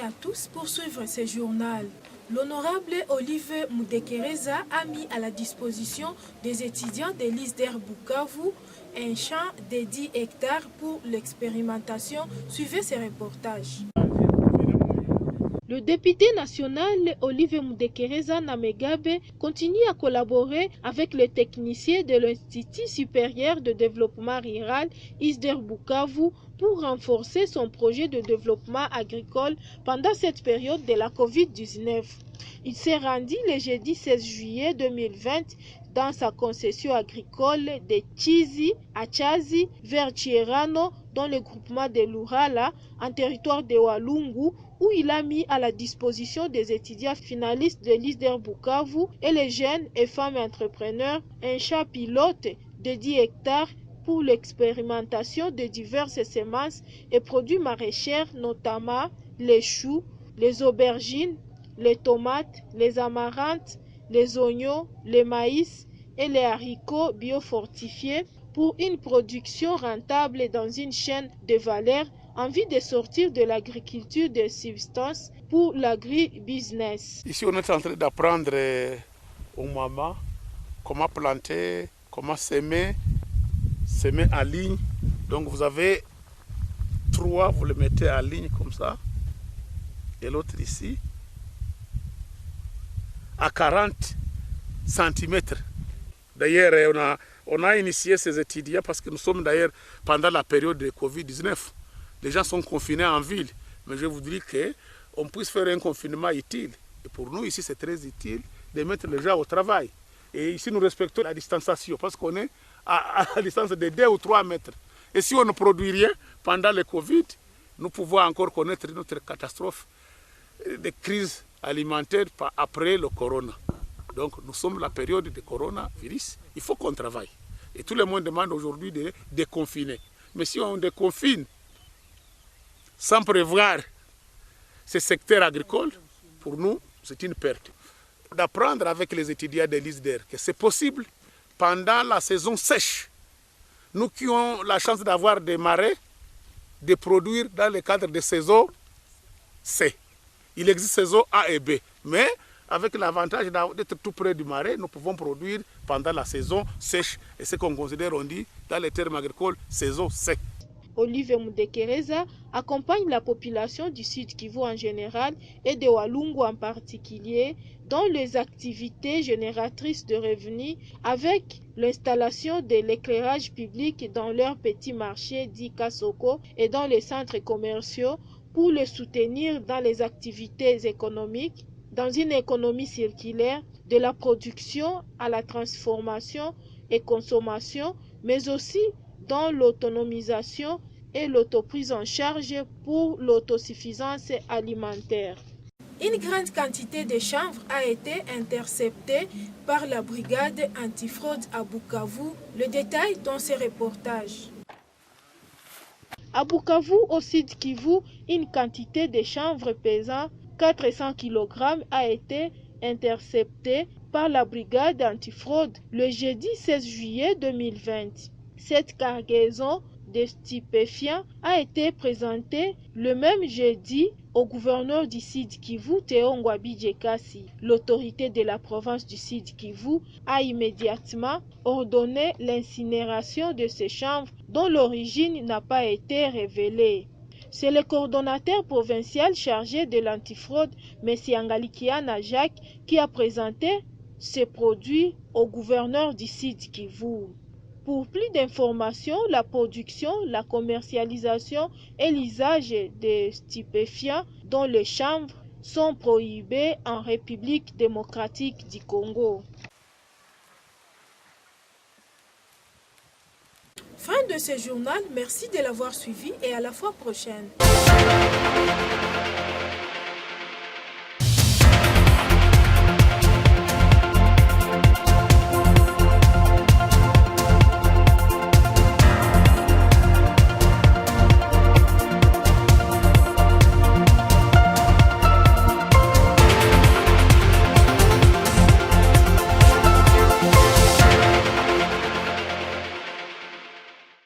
à tous pour suivre ce journal. L'honorable Olive Mudekereza a mis à la disposition des étudiants de l'ISDER Bukavu un champ de 10 hectares pour l'expérimentation. Suivez ces reportages. Le député national Olive Mudekereza Namegabe continue à collaborer avec les techniciens de l'Institut supérieur de développement rural ISDER Bukavu pour renforcer son projet de développement agricole pendant cette période de la COVID-19. Il s'est rendu le jeudi 16 juillet 2020 dans sa concession agricole de Chizi à Chazi vers Chierano dans le groupement de Lurala en territoire de Walungu, où il a mis à la disposition des étudiants finalistes de l'ISDER Bukavu et les jeunes et femmes entrepreneurs un champ pilote de 10 hectares pour l'expérimentation de diverses semences et produits maraîchers, notamment les choux, les aubergines, les tomates, les amarantes, les oignons, les maïs et les haricots biofortifiés pour une production rentable dans une chaîne de valeur en vue de sortir de l'agriculture de subsistance pour l'agri-business. Ici, on est en train d'apprendre aux mamans comment planter, comment semer en ligne. Donc vous avez 3, vous le mettez en ligne comme ça, et l'autre ici, à 40 cm. D'ailleurs, on a initié ces étudiants parce que nous sommes d'ailleurs pendant la période de Covid-19. Les gens sont confinés en ville, mais je vous dis qu'on puisse faire un confinement utile. Et pour nous, ici, c'est très utile de mettre les gens au travail. Et ici, nous respectons la distanciation parce qu'on est à la distance de 2 ou 3 mètres. Et si on ne produit rien pendant le Covid, nous pouvons encore connaître notre catastrophe de crise alimentaire après le corona. Donc, nous sommes la période de coronavirus. Il faut qu'on travaille. Et tout le monde demande aujourd'hui de déconfiner. Mais si on déconfine sans prévoir ce secteur agricole, pour nous, c'est une perte. D'apprendre avec les étudiants de l'ISDER que c'est possible pendant la saison sèche. Nous qui avons la chance d'avoir des marais, de produire dans le cadre de saison C. Il existe saison A et B, mais avec l'avantage d'être tout près du marais, nous pouvons produire pendant la saison sèche. Et ce qu'on considère, on dit, dans les termes agricoles, saison C. Olive Mudekereza accompagne la population du Sud Kivu en général et de Walungu en particulier dans les activités génératrices de revenus avec l'installation de l'éclairage public dans leurs petits marchés dits Kasoko et dans les centres commerciaux pour les soutenir dans les activités économiques, dans une économie circulaire, de la production à la transformation et consommation, mais aussi dans l'autonomisation et l'autoprise en charge pour l'autosuffisance alimentaire. Une grande quantité de chanvre a été interceptée par la brigade antifraude à Bukavu. Le détail dans ce reportage. À Bukavu, au Sud Kivu, une quantité de chanvre pesant 400 kg a été interceptée par la brigade antifraude le jeudi 16 juillet 2020. Cette cargaison de stupéfiants a été présentée le même jeudi au gouverneur du Sud Kivu, Théo Ngwabidjekasi. L'autorité de la province du Sud Kivu a immédiatement ordonné l'incinération de ces chanvres dont l'origine n'a pas été révélée. C'est le coordonnateur provincial chargé de l'antifraude, M. Angalikiana Jacques, qui a présenté ces produits au gouverneur du Sud Kivu. Pour plus d'informations, la production, la commercialisation et l'usage de stupéfiants dont les chanvres sont prohibés en République démocratique du Congo. Fin de ce journal, merci de l'avoir suivi et à la fois prochaine.